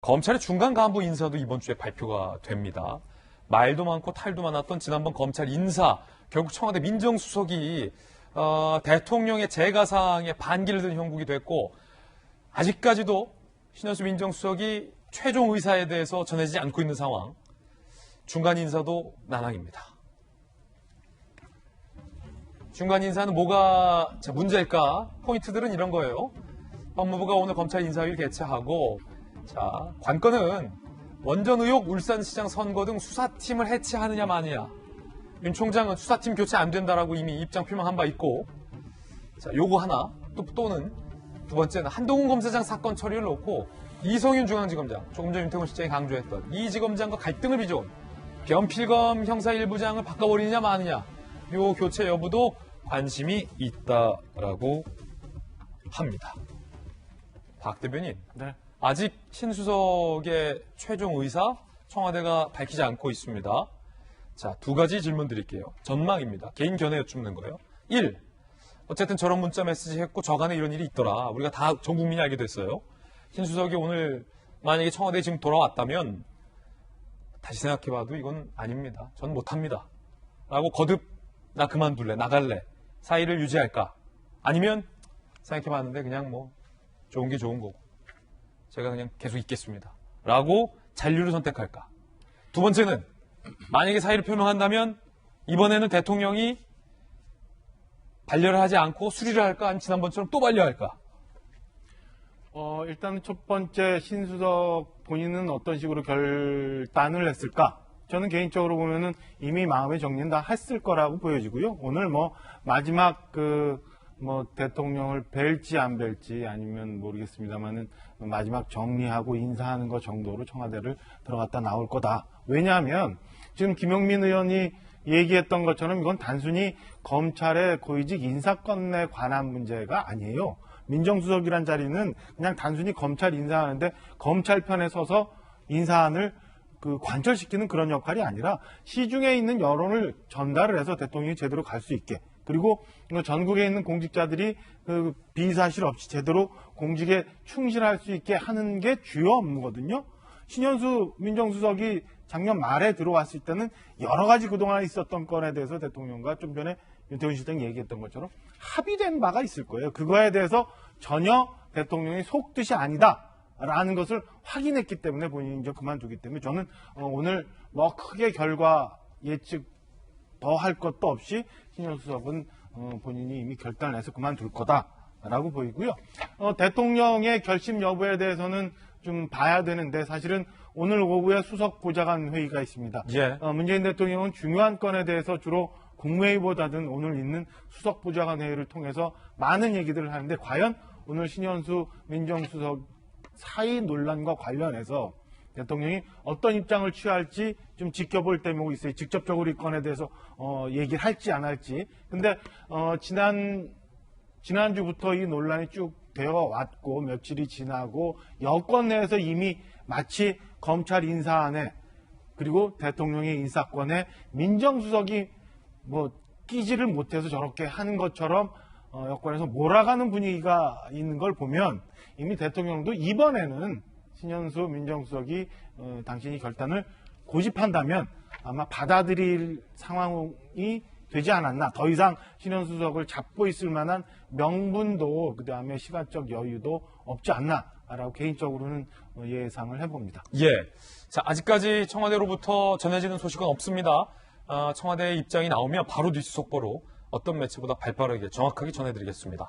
검찰의 중간 간부 인사도 이번 주에 발표가 됩니다. 말도 많고 탈도 많았던 지난번 검찰 인사, 결국 청와대 민정수석이 대통령의 재가상에 반기를 든 형국이 됐고, 아직까지도 신현수 민정수석이 최종 의사에 대해서 전해지지 않고 있는 상황. 중간 인사도 난항입니다. 중간 인사는 뭐가 문제일까? 포인트들은 이런 거예요. 법무부가 오늘 검찰 인사위를 개최하고, 관건은 원전 의혹, 울산시장 선거 등 수사팀을 해체하느냐 마느냐. 윤 총장은 수사팀 교체 안 된다라고 이미 입장 표명한 바 있고, 요거 하나, 또는 두 번째는 한동훈 검사장 사건 처리를 놓고 이성윤 중앙지검장, 조금 전 윤태곤 실장이 강조했던 이 지검장과 갈등을 빚어온 변필검 형사 1부장을 바꿔버리느냐 마느냐. 요 교체 여부도 관심이 있다라고 합니다. 박 대변인. 네. 아직 신 수석의 최종 의사 청와대가 밝히지 않고 있습니다. 두 가지 질문 드릴게요. 전망입니다. 개인 견해 여쭙는 거예요. 1. 어쨌든 저런 문자 메시지 했고 저간에 이런 일이 있더라. 우리가 다 전 국민이 알게 됐어요. 신 수석이 오늘 만약에 청와대에 지금 돌아왔다면 다시 생각해봐도 이건 아닙니다. 전 못합니다. 라고 거듭 나 그만둘래, 나갈래, 사이를 유지할까? 아니면 생각해봤는데 그냥 뭐 좋은 게 좋은 거고 제가 그냥 계속 있겠습니다. 라고 잔류를 선택할까? 두 번째는 만약에 사의를 표명한다면 이번에는 대통령이 반려를 하지 않고 수리를 할까? 아니면 지난번처럼 또 반려할까? 일단 첫 번째 신수석 본인은 어떤 식으로 결단을 했을까? 저는 개인적으로 보면은 이미 마음의 정리는 다 했을 거라고 보여지고요. 오늘 마지막 대통령을 뵐지 안 뵐지 아니면 모르겠습니다만은 마지막 정리하고 인사하는 것 정도로 청와대를 들어갔다 나올 거다. 왜냐하면 지금 김용민 의원이 얘기했던 것처럼 이건 단순히 검찰의 고위직 인사권에 관한 문제가 아니에요. 민정수석이란 자리는 그냥 단순히 검찰 인사하는데 검찰 편에 서서 인사안을 관철시키는 그런 역할이 아니라 시중에 있는 여론을 전달을 해서 대통령이 제대로 갈 수 있게, 그리고 전국에 있는 공직자들이 비사실 없이 제대로 공직에 충실할 수 있게 하는 게 주요 업무거든요. 신현수 민정수석이 작년 말에 들어왔을 때는 여러 가지 그동안 있었던 건에 대해서 대통령과 좀 전에 윤태곤 실장이 얘기했던 것처럼 합의된 바가 있을 거예요. 그거에 대해서 전혀 대통령이 속뜻이 아니다라는 것을 확인했기 때문에 본인이 이제 그만두기 때문에 저는 오늘 크게 결과 예측 더 할 것도 없이 신현수 수석은 본인이 이미 결단을 해서 그만둘 거다라고 보이고요. 대통령의 결심 여부에 대해서는 좀 봐야 되는데 사실은 오늘 오후에 수석 보좌관 회의가 있습니다. 예. 문재인 대통령은 중요한 건에 대해서 주로 국무회의보다는 오늘 있는 수석 보좌관 회의를 통해서 많은 얘기들을 하는데 과연 오늘 신현수 민정수석 사의 논란과 관련해서 대통령이 어떤 입장을 취할지 좀 지켜볼 대목이 있어요. 직접적으로 이 건에 대해서 얘기를 할지 안 할지. 근데 지난주부터 이 논란이 쭉 되어 왔고 며칠이 지나고 여권 내에서 이미 마치 검찰 인사안에 그리고 대통령의 인사권에 민정수석이 끼지를 못해서 저렇게 하는 것처럼 여권에서 몰아가는 분위기가 있는 걸 보면 이미 대통령도 이번에는 신현수 민정수석이 당신이 결단을 고집한다면 아마 받아들일 상황이 되지 않았나. 더 이상 신현수 수석을 잡고 있을 만한 명분도 그다음에 시간적 여유도 없지 않나라고 개인적으로는 예상을 해봅니다. 예. 아직까지 청와대로부터 전해지는 소식은 없습니다. 청와대의 입장이 나오면 바로 뉴스 속보로 어떤 매체보다 발빠르게 정확하게 전해드리겠습니다.